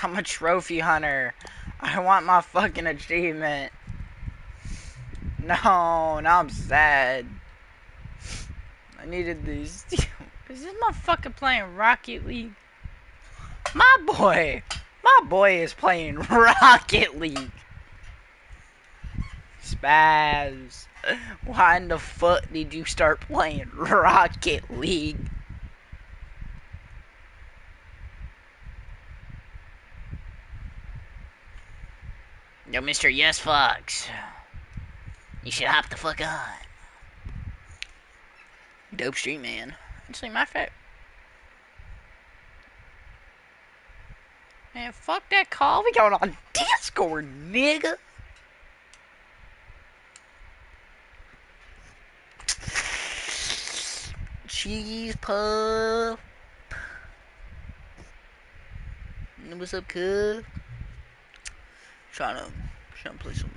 I'm a trophy hunter. I want my fucking achievement. No, now I'm sad. I needed these. Is this motherfucker playing Rocket League? My boy is playing Rocket League. Spaz, why in the fuck did you start playing Rocket League? Yo, Mr. Yes Fox, you should hop the fuck on. Dope street man. Actually, my fact. Man, fuck that call. We going on Discord, nigga. Cheese puff. What's up, cuz? Trying to play some.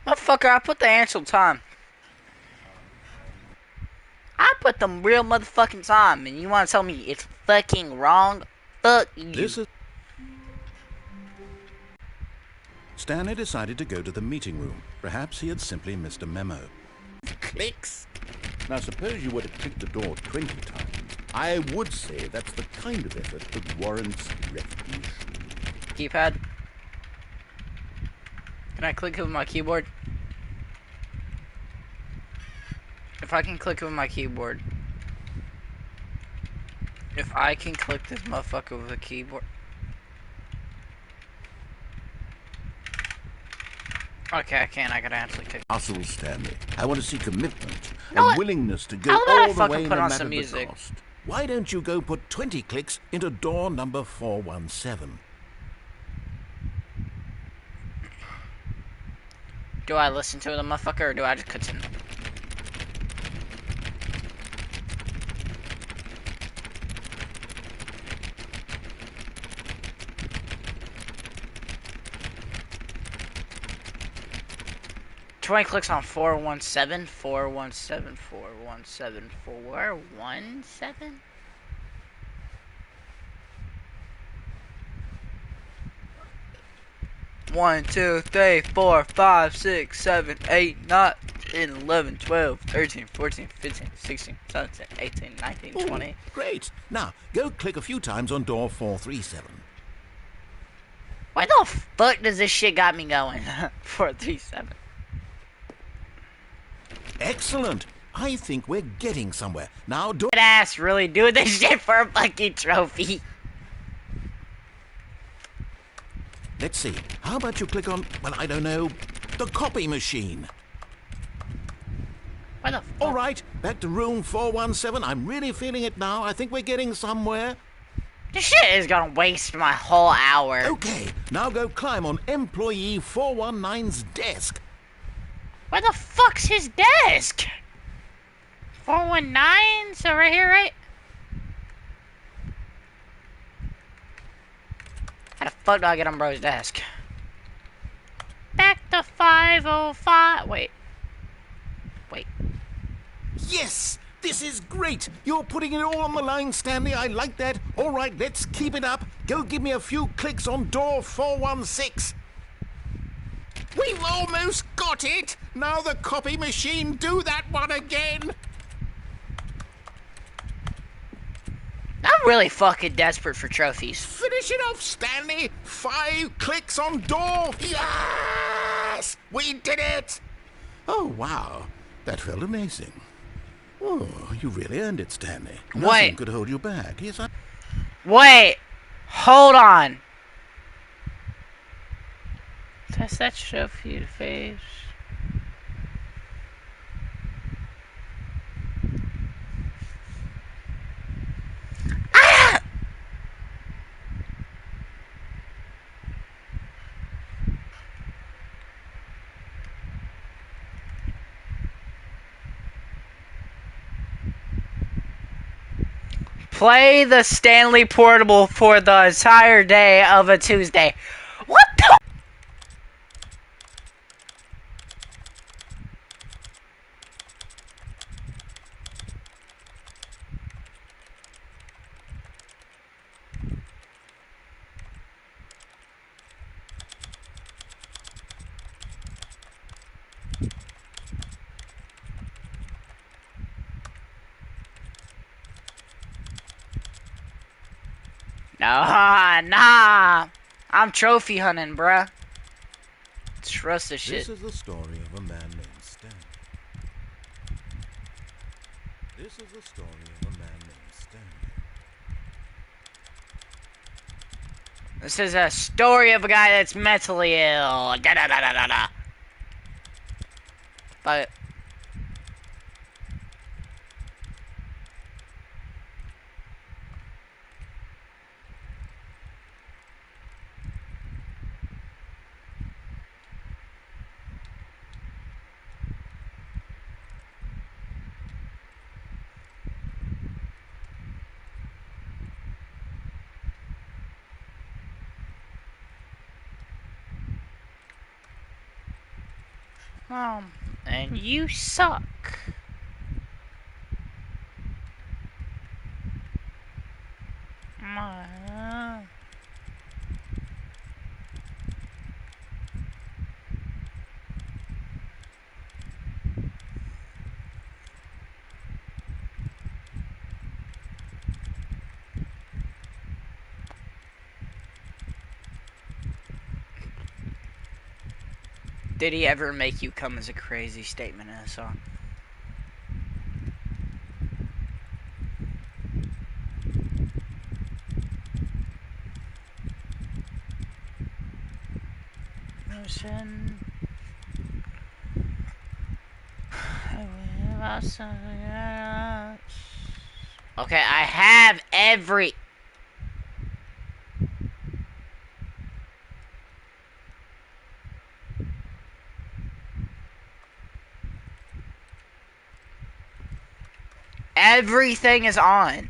Motherfucker, I put the actual time. I put the real motherfucking time, and you want to tell me it's fucking wrong? Fuck you. This is... Stanley decided to go to the meeting room. Perhaps he had simply missed a memo. Clicks. Now, suppose you were to click the door 20 times. I would say that's the kind of effort that warrants recognition. Keypad. Can I click it with my keyboard? If I can click it with my keyboard. If I can click this motherfucker with a keyboard. Okay, I can. I gotta actually click. Hustle, Stanley. I want to see commitment No, and willingness to go how about I all the fucking way put no on matter some the music? cost. Why don't you go put 20 clicks into door number 417? Do I listen to the motherfucker or do I just continue? Twenty clicks on 417, 417, 417, 417? One, 2, 3, 4, 5, 6, 7, 8, 9, 10, 11, 12, 13, 14, 15, 16, 17, 18, 19, 20. Ooh, great. Now, go click a few times on door 437. Why the fuck does this shit got me going? 437. Excellent. I think we're getting somewhere. Now, do... That ass really doing this shit for a fucking trophy. Let's see. How about you click on, well, I don't know, the copy machine? Why the fuck? All right, back to room 417. I'm really feeling it now. I think we're getting somewhere. This shit is gonna waste my whole hour. Okay, now go climb on employee 419's desk. Where the fuck's his desk? 419? So right here, right? How the fuck do I get on bro's desk? Back to 505. Wait. Yes, this is great. You're putting it all on the line, Stanley. I like that. All right, let's keep it up. Go give me a few clicks on door 416. We've almost got it. Now the copy machine, do that one again. I'm really fucking desperate for trophies. Finish it off, Stanley. 5 clicks on door. Yes! We did it! Oh, wow. That felt amazing. Oh, you really earned it, Stanley. Nothing Wait. could hold you back. Yes, Wait. Hold on. Test that trophy to face. Play the Stanley Portable for the entire day of a Tuesday. What the? Nah. I'm trophy hunting, bruh. Trust the shit. This is the story of a man named Stanley. This is the story of a man named Stanley. This is a story of a guy that's mentally ill. Da da da da da da. But and you suck. Did he ever make you come as a crazy statement in a song? Okay, I have everything is on.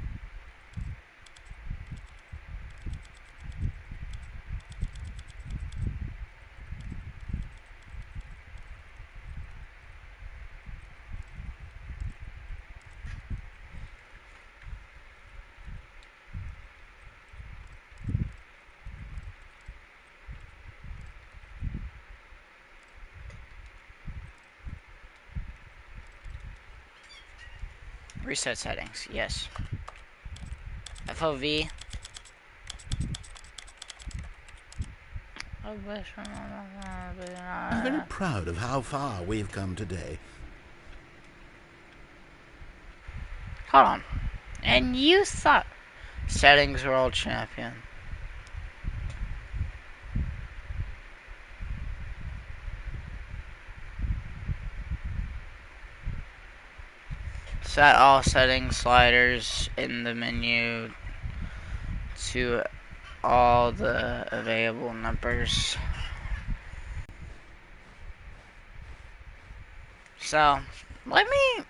Reset settings, yes. FOV. I'm very proud of how far we've come today. Hold on. And you thought settings world champion. Set all settings sliders in the menu to all the available numbers. So, let me...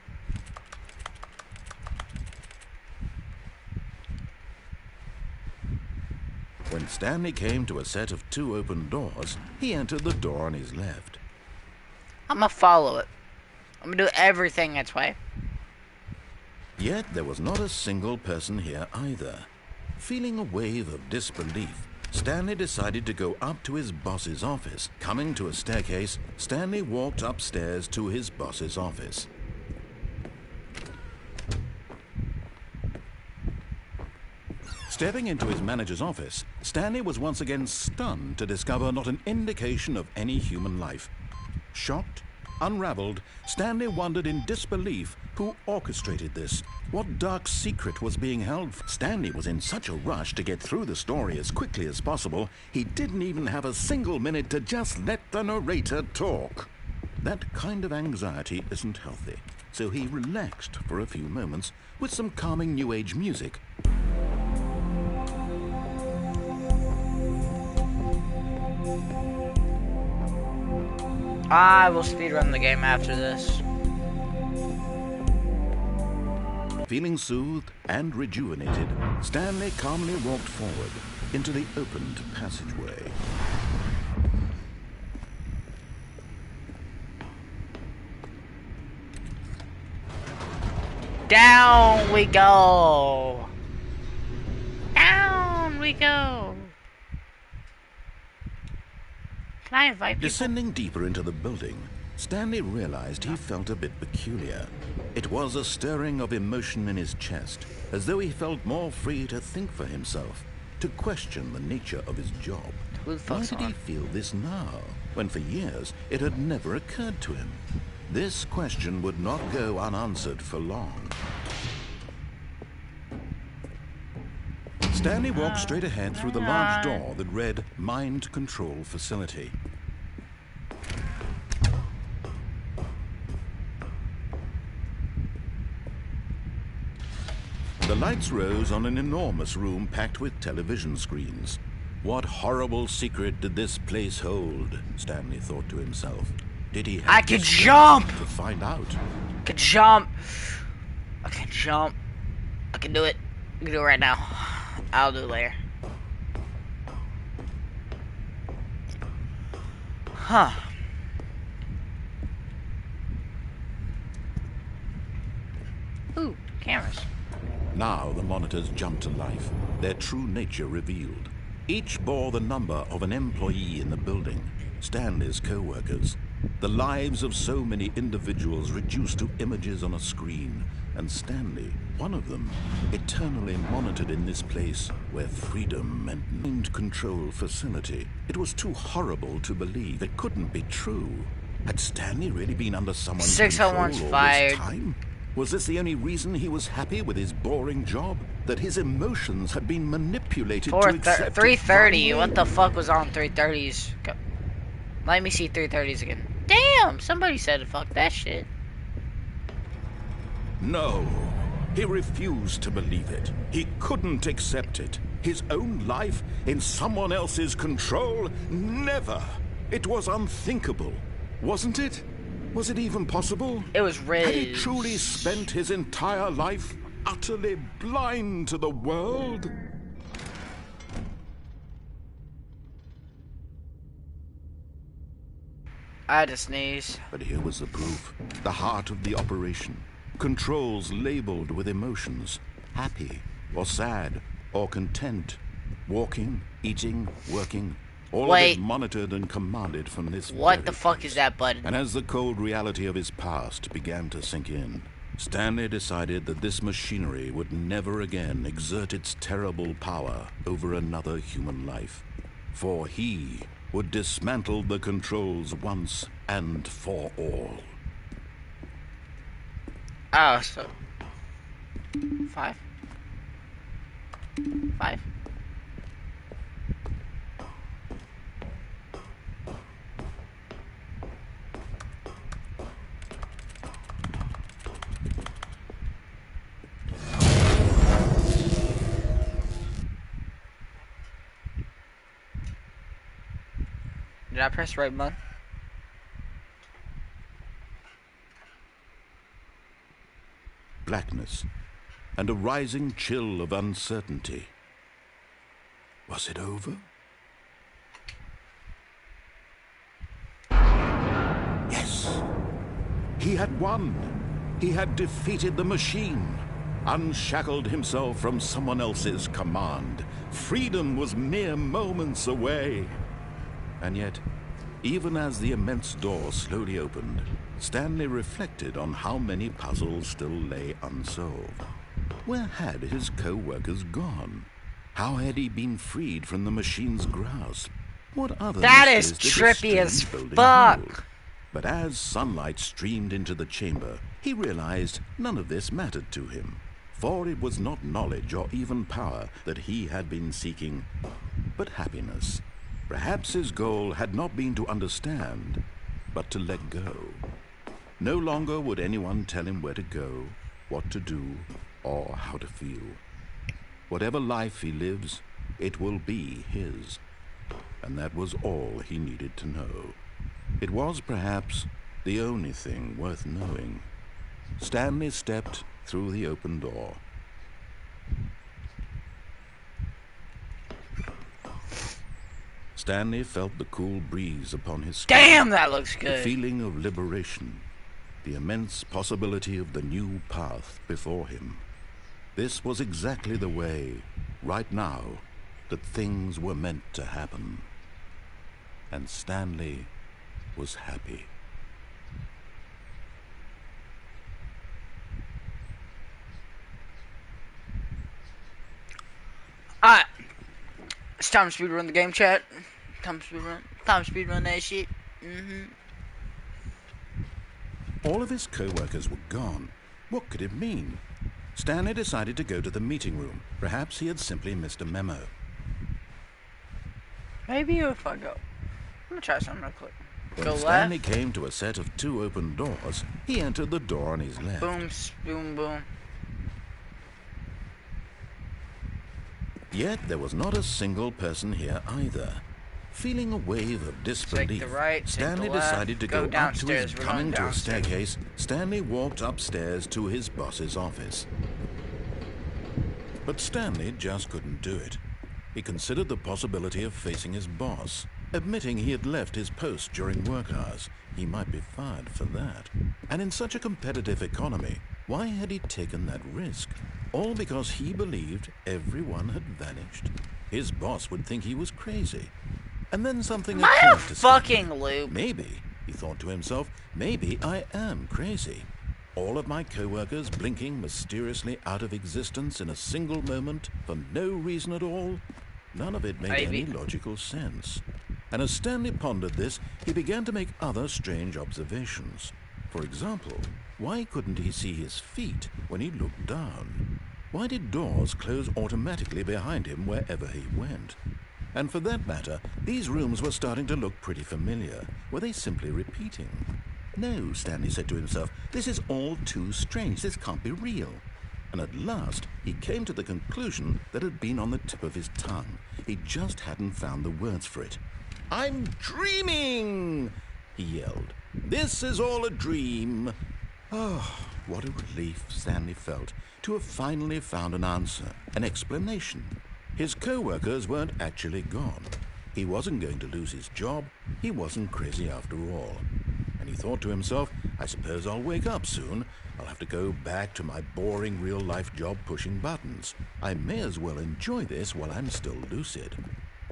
When Stanley came to a set of 2 open doors, he entered the door on his left. I'm gonna follow it. I'm gonna do everything its way. Yet there was not a single person here either. Feeling a wave of disbelief, Stanley decided to go up to his boss's office. Coming to a staircase, Stanley walked upstairs to his boss's office. Stepping into his manager's office, Stanley was once again stunned to discover not an indication of any human life. Shocked, unraveled, Stanley wondered in disbelief who orchestrated this. What dark secret was being held? Stanley was in such a rush to get through the story as quickly as possible, he didn't even have a single minute to just let the narrator talk. That kind of anxiety isn't healthy, so he relaxed for a few moments with some calming New Age music. I will speedrun the game after this. Feeling soothed and rejuvenated, Stanley calmly walked forward into the opened passageway. Down we go. Down we go. Can I invite people? Descending deeper into the building, Stanley realized he felt a bit peculiar. It was a stirring of emotion in his chest, as though he felt more free to think for himself, to question the nature of his job. Why did he feel this now, when for years it had never occurred to him? This question would not go unanswered for long. Stanley walked straight ahead through the large door that read Mind Control Facility. The lights rose on an enormous room packed with television screens. What horrible secret did this place hold? Stanley thought to himself. Did he have I can jump! To find out. I can jump. I can jump. I can do it. I can do it right now. I'll do it later. Huh. Ooh, cameras. Now the monitors jumped to life, their true nature revealed. Each bore the number of an employee in the building, Stanley's co-workers. The lives of so many individuals reduced to images on a screen, and Stanley, one of them, eternally monitored in this place where freedom and mind control facility. It was too horrible to believe. It couldn't be true. Had Stanley really been under someone's control all this time? Was this the only reason he was happy with his boring job? That his emotions had been manipulated to accept 3:30. What the fuck was on 3:30s? Let me see 3:30s again. Damn, somebody said fuck that shit. No, he refused to believe it. He couldn't accept it. His own life in someone else's control? Never. It was unthinkable, wasn't it? Was it even possible? It was Riz. Had he truly spent his entire life utterly blind to the world? I had to sneeze. But here was the proof. The heart of the operation. Controls labeled with emotions. Happy, or sad, or content. Walking, eating, working. All of it monitored and commanded from this What the fuck is that button? And as the cold reality of his past began to sink in, Stanley decided that this machinery would never again exert its terrible power over another human life. For he would dismantle the controls once and for all. Oh, so 5. Did I press right button? Blackness and a rising chill of uncertainty. Was it over? Yes. He had won. He had defeated the machine, unshackled himself from someone else's command. Freedom was mere moments away. And yet, even as the immense door slowly opened, Stanley reflected on how many puzzles still lay unsolved. Where had his co-workers gone? How had he been freed from the machine's grasp? What other That is trippy as fuck. But as sunlight streamed into the chamber, he realized none of this mattered to him. For it was not knowledge or even power that he had been seeking, but happiness. Perhaps his goal had not been to understand, but to let go. No longer would anyone tell him where to go, what to do, or how to feel. Whatever life he lives, it will be his. And that was all he needed to know. It was perhaps the only thing worth knowing. Stanley stepped through the open door. Stanley felt the cool breeze upon his skin. Damn, that looks good. The feeling of liberation, the immense possibility of the new path before him. This was exactly the way, right now, that things were meant to happen. And Stanley was happy. Alright. It's time to speedrun the game, chat. Time to speedrun that shit. All of his co-workers were gone. What could it mean? Stanley decided to go to the meeting room. Perhaps he had simply missed a memo. Maybe if I go. I'm gonna try something real quick. When Go Stanley left. came to a set of 2 open doors, he entered the door on his left. Boom, boom, boom. Yet there was not a single person here either. Feeling a wave of disbelief, Take the right, take Stanley the left, decided to go go up to downstairs. his We're coming going to a downstairs. staircase. Stanley walked upstairs to his boss's office. But Stanley just couldn't do it. He considered the possibility of facing his boss, admitting he had left his post during work hours. He might be fired for that. And in such a competitive economy, why had he taken that risk? All because he believed everyone had vanished. His boss would think he was crazy. And then something Am I a occurred to Stanley. fucking loop? Maybe, he thought to himself, maybe I am crazy. All of my co-workers blinking mysteriously out of existence in a single moment for no reason at all. None of it made Maybe. any logical sense. And as Stanley pondered this, he began to make other strange observations. For example, why couldn't he see his feet when he looked down? Why did doors close automatically behind him wherever he went? And for that matter, these rooms were starting to look pretty familiar. Were they simply repeating? No, Stanley said to himself, this is all too strange. This can't be real. And at last, he came to the conclusion that had been on the tip of his tongue. He just hadn't found the words for it. "I'm dreaming!" he yelled. "This is all a dream." Oh, what a relief Stanley felt to have finally found an answer, an explanation. His co-workers weren't actually gone. He wasn't going to lose his job. He wasn't crazy after all. And he thought to himself, I suppose I'll wake up soon. I'll have to go back to my boring real-life job pushing buttons. I may as well enjoy this while I'm still lucid.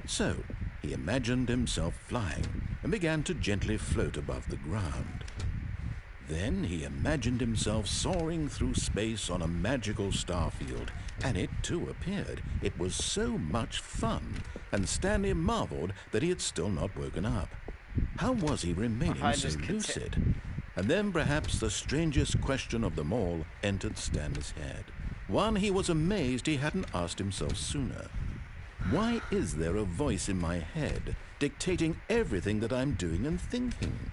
So, he imagined himself flying and began to gently float above the ground. Then he imagined himself soaring through space on a magical starfield, and it too appeared. It was so much fun, and Stanley marveled that he had still not woken up. How was he remaining so lucid? And then perhaps the strangest question of them all entered Stanley's head. One he was amazed he hadn't asked himself sooner. Why is there a voice in my head dictating everything that I'm doing and thinking?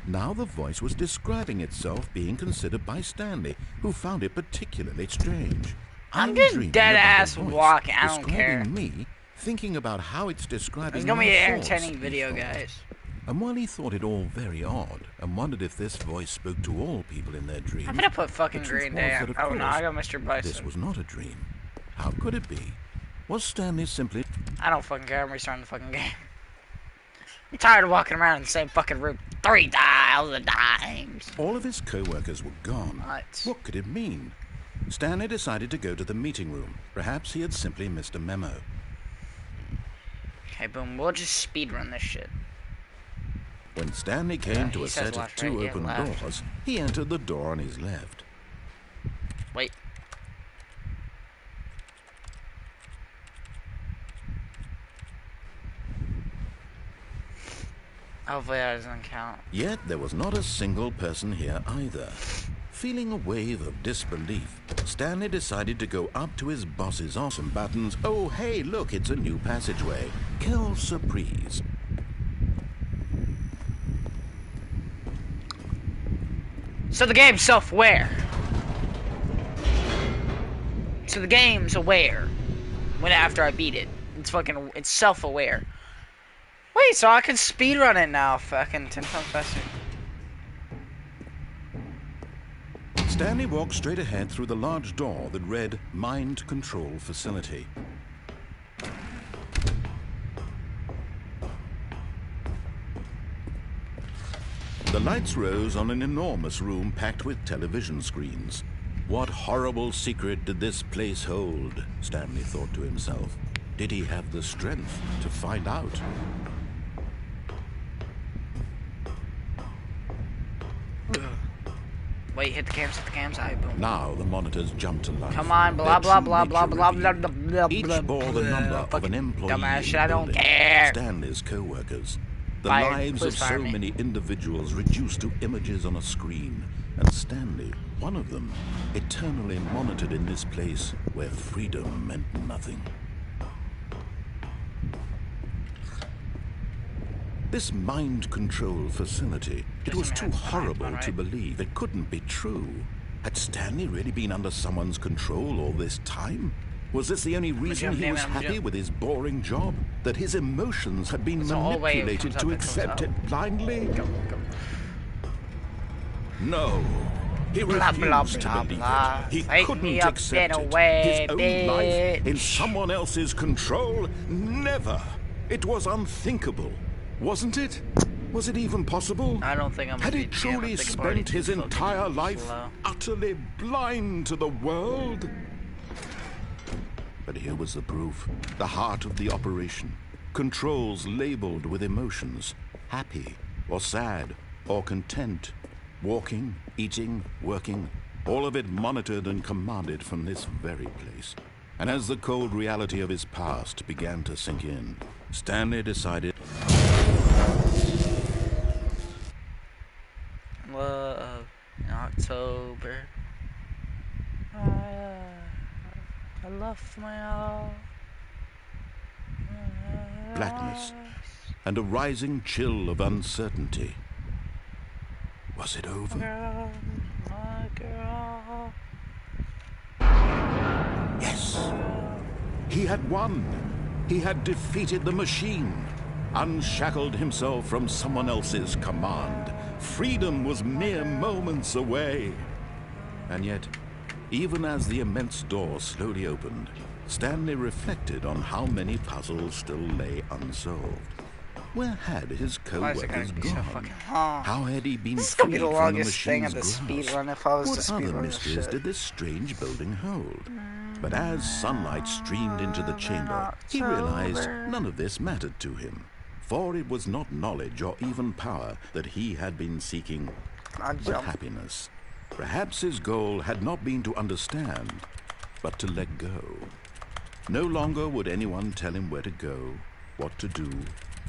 Now the voice was describing itself being considered by Stanley, who found it particularly strange. I'm just dreaming dead about ass a voice walking. I don't care. describing me, thinking about how it's describing It's gonna be my an thoughts, entertaining he video, thought. guys. And while he thought it all very odd, and wondered if this voice spoke to all people in their dreams, I'm gonna put fucking the truth Green was Day. that, of Oh no, I course, got Mr. Bison. this was not a dream. How could it be? Was Stanley simply... I don't fucking care. I'm restarting the fucking game. I'm tired of walking around in the same fucking room 3,000 times. All of his co-workers were gone. What? What could it mean? Stanley decided to go to the meeting room. Perhaps he had simply missed a memo. Okay, boom. We'll just speedrun this shit. When Stanley came to he a says set of left, 2 right? Yeah, open left. doors, he entered the door on his left. Wait. Hopefully that doesn't count. Yet there was not a single person here either. Feeling a wave of disbelief, Stanley decided to go up to his boss's awesome buttons. Oh, hey, look, it's a new passageway. Quelle surprise. So the game's self-aware. So the game's aware. When after I beat it. It's self-aware. Wait, so I can speedrun it now, fucking 10 times faster. Stanley walked straight ahead through the large door that read Mind Control Facility. The lights rose on an enormous room packed with television screens. What horrible secret did this place hold? Stanley thought to himself. Did he have the strength to find out? Wait, hit the cams, alright, boom. Now the monitors jumped to life. Come on, blah, blah, blah, blah, blah, blah, blah, blah, Each bore the number of an employee dumbass, in I the don't building. care. Stanley's co-workers. The Fired. lives Please of so fire me. many individuals reduced to images on a screen. And Stanley, one of them, eternally monitored in this place where freedom meant nothing. This mind control facility, it was too horrible to believe. It couldn't be true. Had Stanley really been under someone's control all this time? Was this the only reason he was happy with his boring job? That his emotions had been manipulated to accept it blindly? No. He refused to believe it. He couldn't accept it. His own life in someone else's control? Never. It was unthinkable. Wasn't it? Was it even possible? I don't think I'm. Had he truly spent his entire life utterly blind to the world? But here was the proof. The heart of the operation. Controls labeled with emotions. Happy, or sad, or content. Walking, eating, working. All of it monitored and commanded from this very place. And as the cold reality of his past began to sink in, Stanley decided... In October, I left my all. Blackness and a rising chill of uncertainty. Was it over? Girl, my girl. Yes. He had won. He had defeated the machine, unshackled himself from someone else's command. Freedom was mere moments away. And yet, even as the immense door slowly opened, Stanley reflected on how many puzzles still lay unsolved. Where had his co-workers gone? How had he been freed from the machine's grasp? What other mysteries did this strange building hold? But as sunlight streamed into the chamber, he realized none of this mattered to him. For it was not knowledge or even power that he had been seeking, but happiness. Perhaps his goal had not been to understand, but to let go. No longer would anyone tell him where to go, what to do,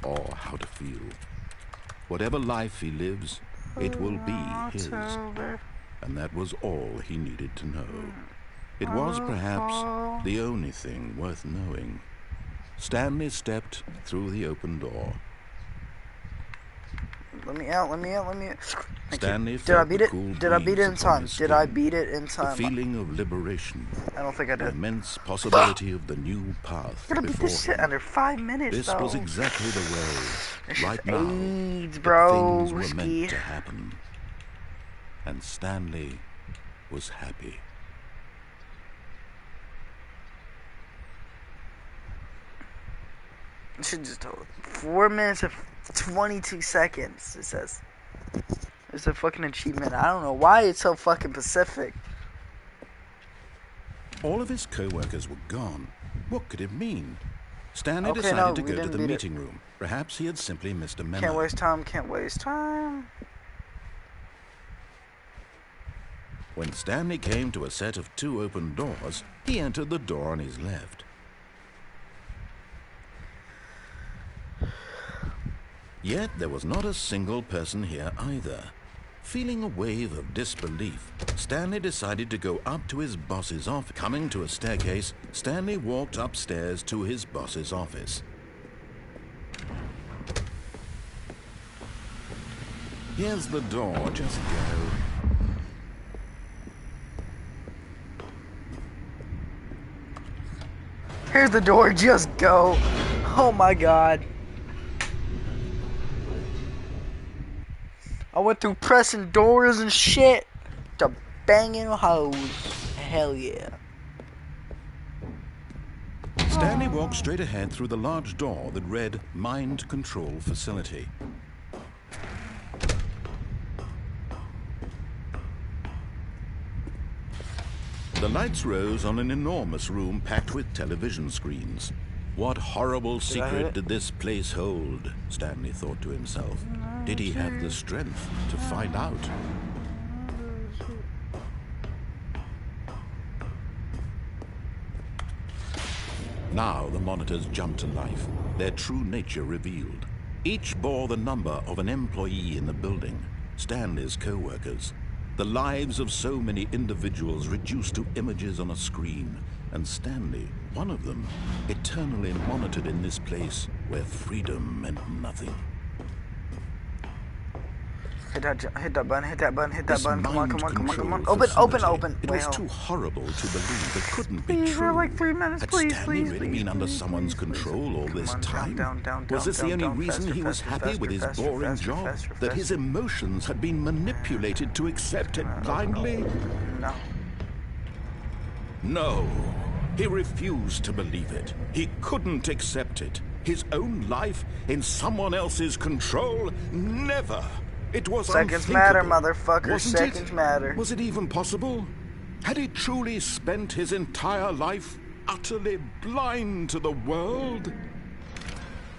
or how to feel. Whatever life he lives, it will be his. And that was all he needed to know. It was perhaps the only thing worth knowing. Stanley stepped through the open door. Let me out. Stanley Did I felt beat the it? cool Did I beat it in breeze upon time? his Did I skin, beat it in the time? feeling of liberation, I don't think I the did. immense possibility of the new path I'm gonna beat before this shit him. under 5 minutes, This though. was exactly the way, It's right just now, AIDS, that bro. things were Risky. meant to happen. And Stanley was happy. I should just told 4 minutes and 22 seconds, it says. It's a fucking achievement. I don't know why it's so fucking Pacific. All of his co-workers were gone. What could it mean? Stanley Okay, decided no, to we go to didn't the beat it. meeting room. Perhaps he had simply missed a memo. Can't waste time. When Stanley came to a set of 2 open doors, he entered the door on his left. Yet there was not a single person here either. Feeling a wave of disbelief, Stanley decided to go up to his boss's office. Coming to a staircase, Stanley walked upstairs to his boss's office. Here's the door, just go. Here's the door, just go. Oh my god. I went through pressing doors and shit to banging hoes. Hell yeah. Stanley walked straight ahead through the large door that read Mind Control Facility. The lights rose on an enormous room packed with television screens. What horrible secret did this place hold? Stanley thought to himself. Did he have the strength to find out? Now the monitors jumped to life, their true nature revealed. Each bore the number of an employee in the building, Stanley's co-workers. The lives of so many individuals reduced to images on a screen, and Stanley, one of them, eternally monitored in this place where freedom meant nothing. Hit that button, hit that button, hit that This button. Come on, mind come on, come on, come on. control Open, facility, open. It Wait, was too horrible to believe. It couldn't be please, true. we're like 3 minutes, Had please, Stanley please, really please, been under please, someone's please, control all Come this on, time? down, Was this the only reason faster, he was faster, happy faster, with his faster, boring faster, job? faster, That his faster. emotions had been manipulated to accept it blindly? No. No. He refused to believe it. He couldn't accept it. His own life in someone else's control? Never. It was Seconds unthinkable. matter, motherfucker. Wasn't Seconds it? matter. Was it even possible? Had he truly spent his entire life utterly blind to the world?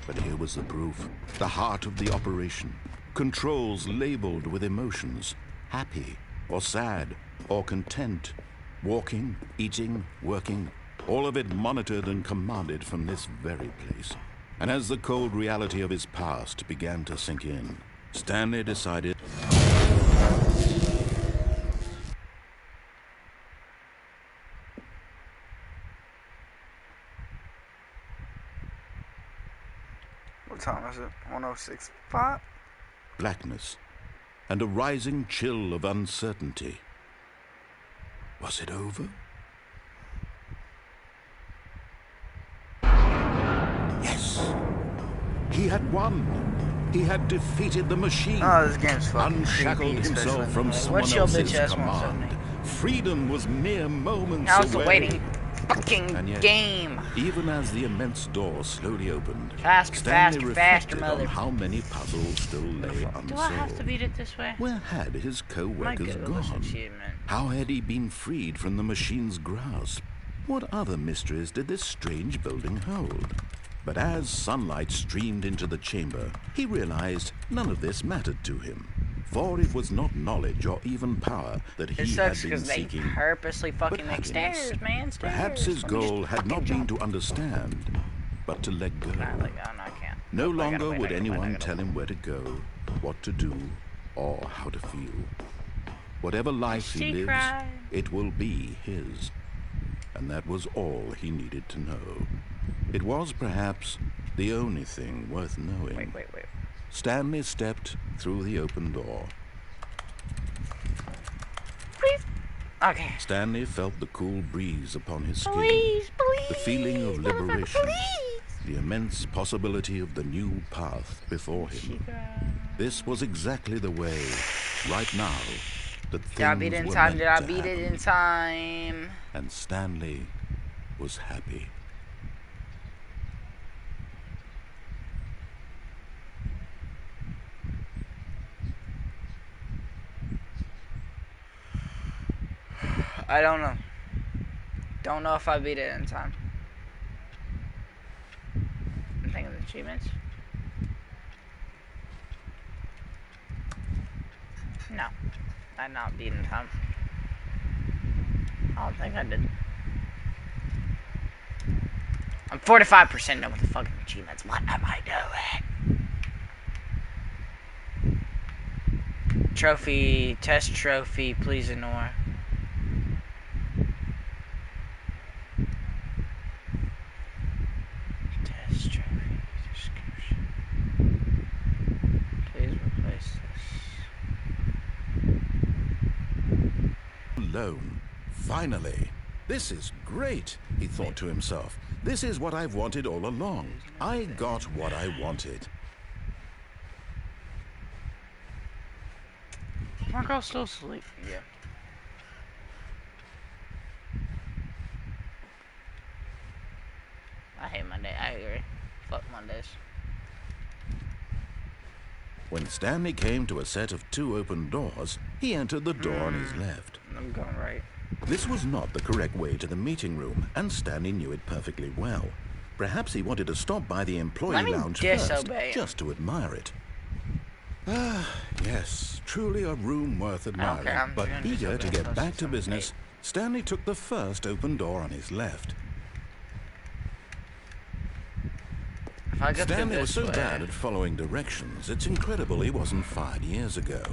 But here was the proof. The heart of the operation. Controls labeled with emotions. Happy, or sad, or content. Walking, eating, working. All of it monitored and commanded from this very place. And as the cold reality of his past began to sink in, Stanley decided... What time is it? 1:06.5? blackness, and a rising chill of uncertainty. Was it over? Yes. He had won. He had defeated the machine. Oh, this game's fucking unshackled creepy, himself especially from when someone what's your else's bitch ass command. Freedom was mere moments Now it's the away. waiting fucking And yet, game. even as the immense door slowly opened, Faster, Stanley faster, faster, reflected mother. on how many puzzles still lay unsolved. Do I have to beat it this way? Where had his co-workers gone? Achievement. How had he been freed from the machine's grasp? What other mysteries did this strange building hold? But as sunlight streamed into the chamber, he realized none of this mattered to him. For it was not knowledge or even power that It he sucks had been because they seeking, purposely but fucking make happiness. stairs, man. Stairs. Perhaps his Let me goal just had not fucking been jump. to understand, but to let go. Nah, like, oh, no, I can't. No I gotta longer wait, would I gotta wait, I anyone gotta tell him where to go, what to do, or how to feel. Whatever life he She lives, cried. it will be his. And that was all he needed to know. It was perhaps the only thing worth knowing. Wait. Stanley stepped through the open door. Please. Okay. Stanley felt the cool breeze upon his skin. Please. The feeling of motherfucker, liberation. Please. The immense possibility of the new path before She him. cried. This was exactly the way, right now, that Did I beat things it in were time? meant Did I to beat it happen. in time? And Stanley was happy. I don't know. Don't know if I beat it in time. I'm thinking of achievements. No. I did not beat in time. I don't think I did. I'm 45% done with the fucking achievements. What am I doing? Trophy, test trophy, please ignore. Test trophy, description. Please replace this. Alone. Finally. This is great, he thought to himself. This is what I've wanted all along. I got what I wanted. My girl's still asleep. Yeah. on this. When Stanley came to a set of 2 open doors, he entered the door on his left. I'm going right. This was not the correct way to the meeting room, and Stanley knew it perfectly well. Perhaps he wanted to stop by the employee lounge first, just to admire it. Ah, yes, truly a room worth admiring. But eager to get back to business, Stanley took the first open door on his left. Stanley was so bad at following directions, it's incredible he wasn't fired years ago.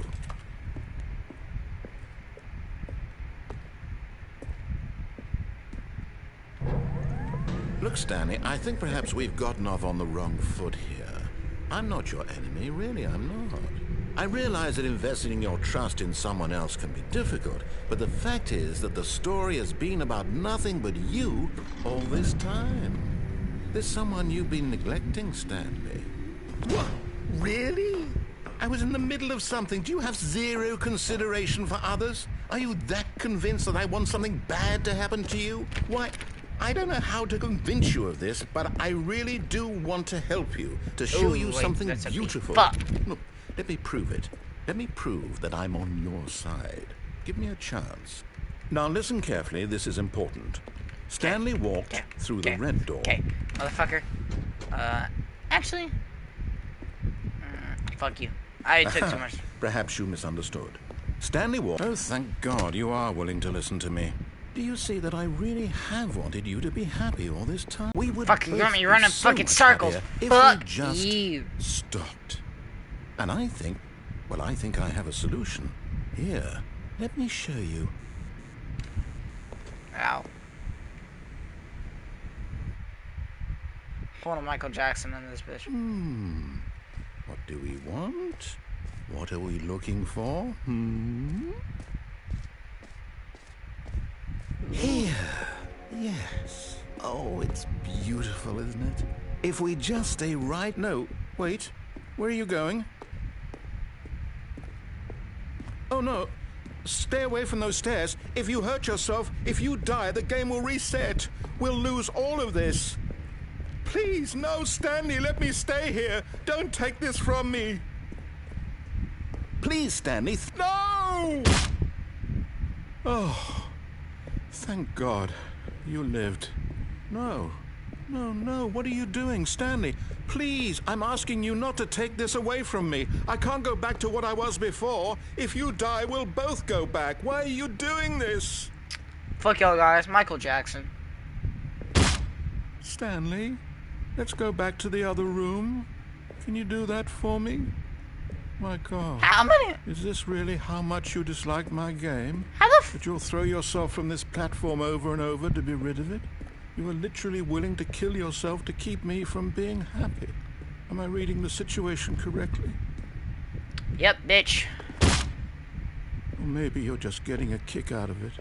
Look, Stanley, I think perhaps we've gotten off on the wrong foot here. I'm not your enemy, really, I'm not. I realize that investing your trust in someone else can be difficult, but the fact is that the story has been about nothing but you all this time. There's someone you've been neglecting, Stanley. What? Really? I was in the middle of something. Do you have zero consideration for others? Are you that convinced that I want something bad to happen to you? Why, I don't know how to convince you of this, but I really do want to help you, to show you something beautiful. Look, let me prove it. Let me prove that I'm on your side. Give me a chance. Now listen carefully, this is important. Stanley walked through the red door. Okay, motherfucker. Actually, fuck you. I took too much. Perhaps you misunderstood. Stanley walked. Oh, thank God you are willing to listen to me. Do you see that I really have wanted you to be happy all this time? We would fuck you, got me running so fucking circles. If fuck we just you. Stopped. And I think, well, I think I have a solution. Here, let me show you. Ow. Pulling a Michael Jackson in this bitch. What do we want? What are we looking for? Here. Yes. Oh, it's beautiful, isn't it? If we just stay right... No, wait. Where are you going? Oh, no. Stay away from those stairs. If you hurt yourself, if you die, the game will reset. We'll lose all of this. Please, no, Stanley, let me stay here. Don't take this from me. Please, Stanley. No! Oh, thank God you lived. No, no, no. What are you doing, Stanley? Please, I'm asking you not to take this away from me. I can't go back to what I was before. If you die, we'll both go back. Why are you doing this? Fuck y'all guys, Michael Jackson. Stanley, let's go back to the other room. Can you do that for me? My God. How many? Is this really how much you dislike my game? How the that you'll throw yourself from this platform over and over to be rid of it? You are literally willing to kill yourself to keep me from being happy. Am I reading the situation correctly? Yep, bitch. Or maybe you're just getting a kick out of it.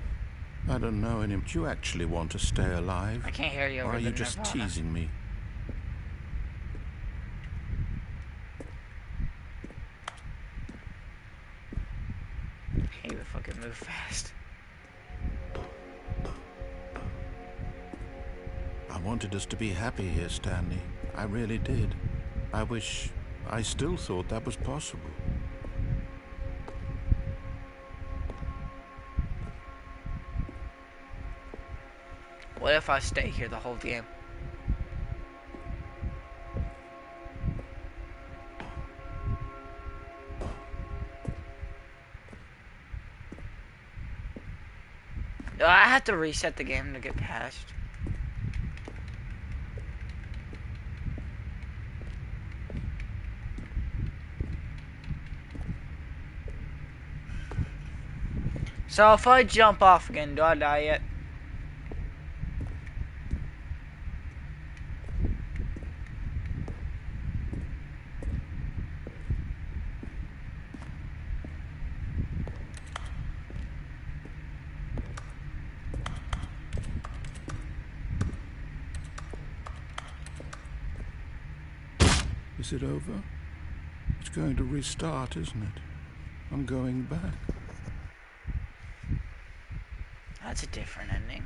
I don't know. Do you actually want to stay alive? I can't hear you over Or are you the just Nirvana. teasing me? He would fucking move fast. I wanted us to be happy here, Stanley. I really did. I wish I still thought that was possible. What if I stay here the whole game? Do I have to reset the game to get past? So if I jump off again, do I die yet? Is it over? It's going to restart, isn't it? I'm going back. That's a different ending.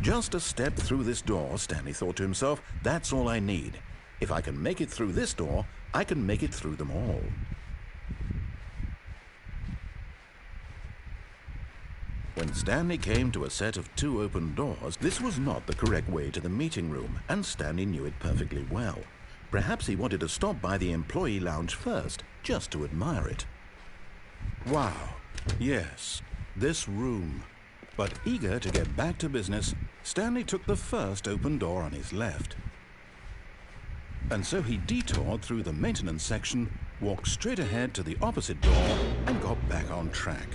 Just a step through this door, Stanley thought to himself. That's all I need. If I can make it through this door, I can make it through them all. When Stanley came to a set of 2 open doors, this was not the correct way to the meeting room, and Stanley knew it perfectly well. Perhaps he wanted to stop by the employee lounge first, just to admire it. Wow, yes, this room. But eager to get back to business, Stanley took the first open door on his left. And so he detoured through the maintenance section, walked straight ahead to the opposite door, and got back on track.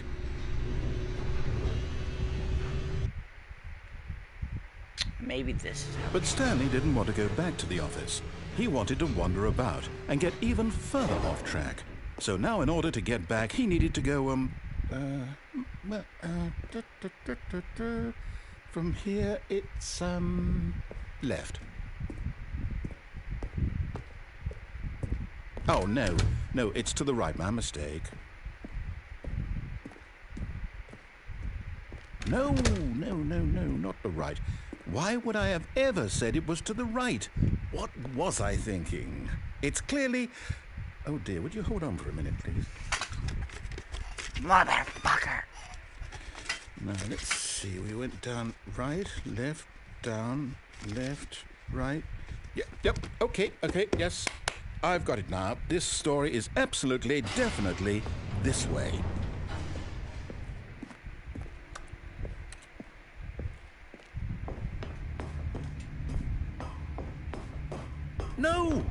Maybe this is... But Stanley didn't want to go back to the office. He wanted to wander about and get even further off track. So now in order to get back, he needed to go, from here it's, left. Oh, no, it's to the right, my mistake. No, not the right. Why would I have ever said it was to the right? What was I thinking? It's clearly... Oh dear, would you hold on for a minute, please? Motherfucker! Now, let's see. We went down right, left, down, left, right. Yep, okay, yes. I've got it now. This story is absolutely, definitely this way. No.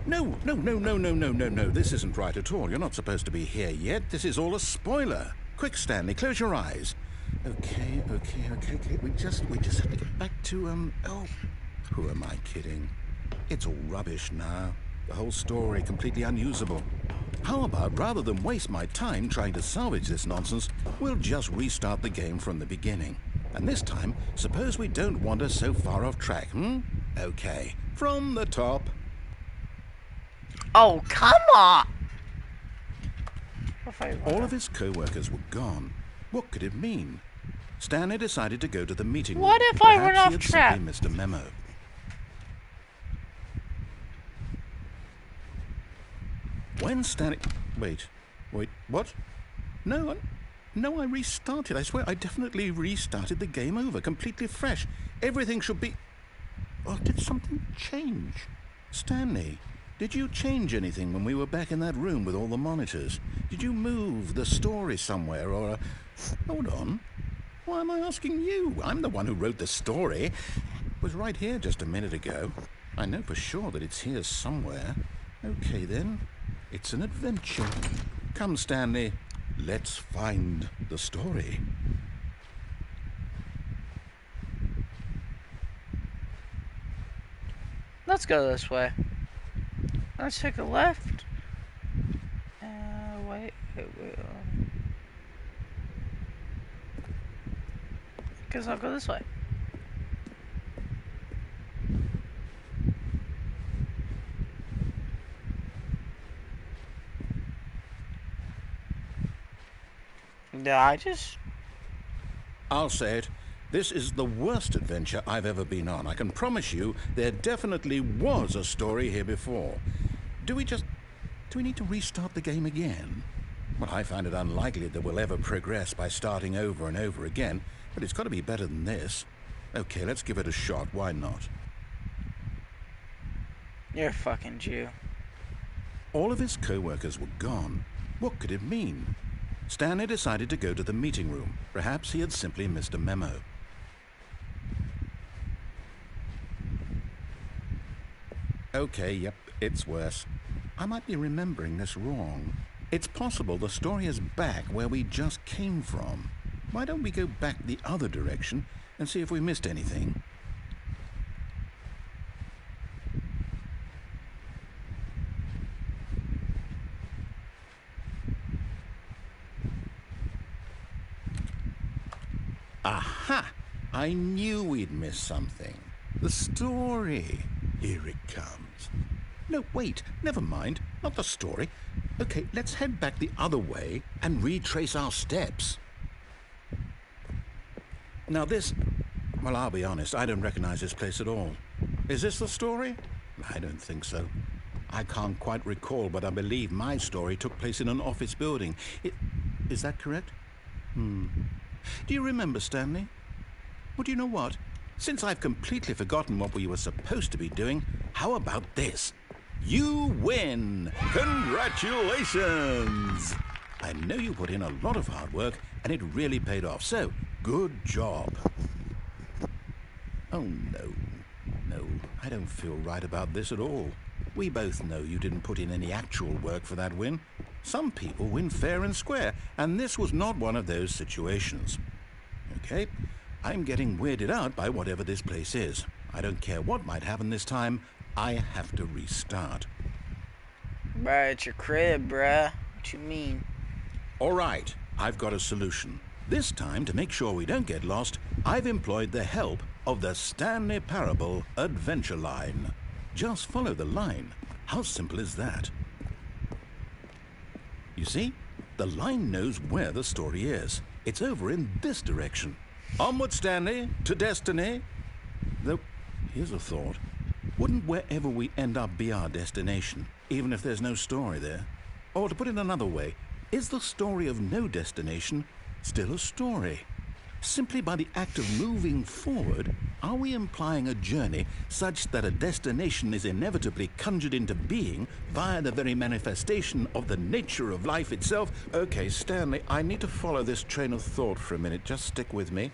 This isn't right at all. You're not supposed to be here yet. This is all a spoiler. Quick, Stanley, close your eyes. Okay. We just have to get back to, oh, who am I kidding? It's all rubbish now. The whole story completely unusable. How about, rather than waste my time trying to salvage this nonsense, we'll just restart the game from the beginning. And this time, suppose we don't wander so far off track, Okay, from the top. Oh, come on! All of his co-workers were gone. What could it mean? Stanley decided to go to the meeting room. What if I run off track? Perhaps he had simply missed a memo. When Stanley... Wait, what? No, I restarted. I swear, I definitely restarted the game over, completely fresh. Everything should be... Oh, did something change? Stanley, did you change anything when we were back in that room with all the monitors? Did you move the story somewhere, or... Hold on. Why am I asking you? I'm the one who wrote the story. It was right here just a minute ago. I know for sure that it's here somewhere. Okay, then. It's an adventure. Come, Stanley. Let's find the story. Let's go this way. Let's take a left. Wait. Guess I'll go this way. Yeah, I'll say it. This is the worst adventure I've ever been on. I can promise you there definitely was a story here before. Do we need to restart the game again? Well, I find it unlikely that we'll ever progress by starting over and over again, but it's got to be better than this. Okay, let's give it a shot. Why not? You're a fucking Jew. All of his co-workers were gone. What could it mean? Stanley decided to go to the meeting room. Perhaps he had simply missed a memo. Okay, yep, it's worse. I might be remembering this wrong. It's possible the story is back where we just came from. Why don't we go back the other direction and see if we missed anything? Aha! I knew we'd miss something. The story. Here it comes. No, wait, never mind. Not the story. Okay, let's head back the other way and retrace our steps. Now this... Well, I'll be honest, I don't recognize this place at all. Is this the story? I don't think so. I can't quite recall, but I believe my story took place in an office building. Is that correct? Do you remember, Stanley? Well, do you know what? Since I've completely forgotten what we were supposed to be doing, how about this? You win! Congratulations! I know you put in a lot of hard work, and it really paid off, so good job. Oh, no. No, I don't feel right about this at all. We both know you didn't put in any actual work for that win. Some people win fair and square, and this was not one of those situations. Okay, I'm getting weirded out by whatever this place is. I don't care what might happen this time. I have to restart. Bruh, it's your crib, bruh. What you mean? All right, I've got a solution. This time, to make sure we don't get lost, I've employed the help of the Stanley Parable Adventure Line. Just follow the line. How simple is that? You see, the line knows where the story is. It's over in this direction. Onward, Stanley, to destiny. Though, here's a thought. Wouldn't wherever we end up be our destination, even if there's no story there? Or to put it another way, is the story of no destination still a story? Simply by the act of moving forward, are we implying a journey such that a destination is inevitably conjured into being via the very manifestation of the nature of life itself? Okay, Stanley, I need to follow this train of thought for a minute. Just stick with me.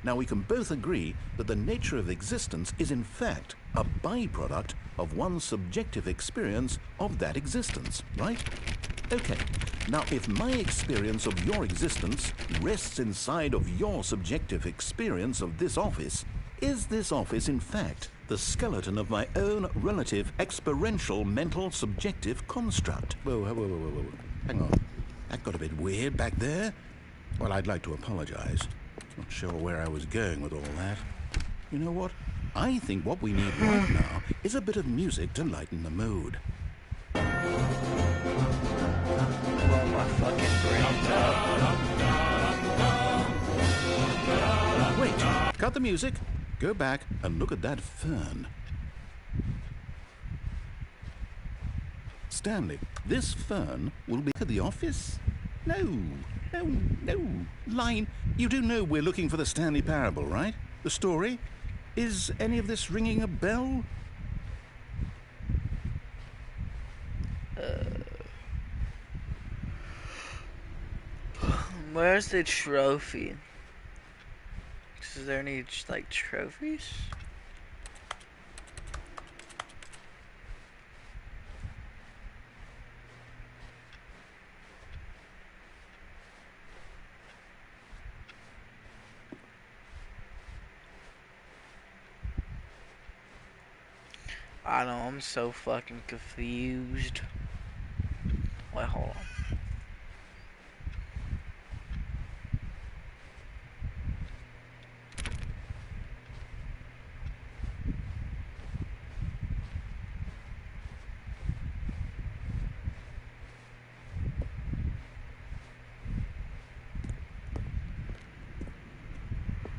Now, we can both agree that the nature of existence is in fact a byproduct of one's subjective experience of that existence, right? Okay, now if my experience of your existence rests inside of your subjective experience of this office, is this office in fact the skeleton of my own relative experiential mental subjective construct? Whoa. Hang on. That got a bit weird back there. Well, I'd like to apologize. Not sure where I was going with all that. You know what? I think what we need right now is a bit of music to lighten the mood. Blow my fucking brains out. Wait, cut the music. Go back and look at that fern. Stanley, this fern will be at the office? No. Line, you do know we're looking for the Stanley Parable, right? The story? Is any of this ringing a bell? Where's the trophy? Is there any, like, trophies? I know, I'm so fucking confused. Wait, hold on.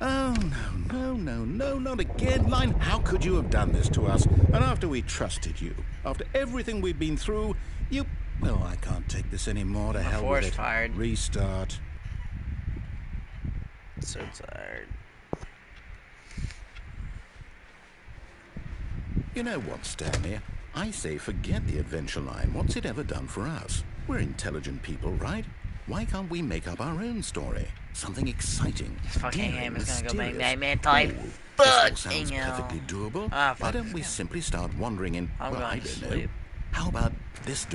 Oh, no, not again, Line. How could you have done this to us? And after we trusted you, after everything we've been through, you... Oh, I can't take this anymore. To hell with it. Fired. Restart. So tired. You know what, Stanley? I say forget the adventure line. What's it ever done for us? We're intelligent people, right? Why can't we make up our own story? Something exciting. This fucking daring, game is gonna go mysterious. make me type. This all sounds perfectly doable. Ah, Why don't we simply start wandering in, I'm well, going I to don't know. sleep. How about this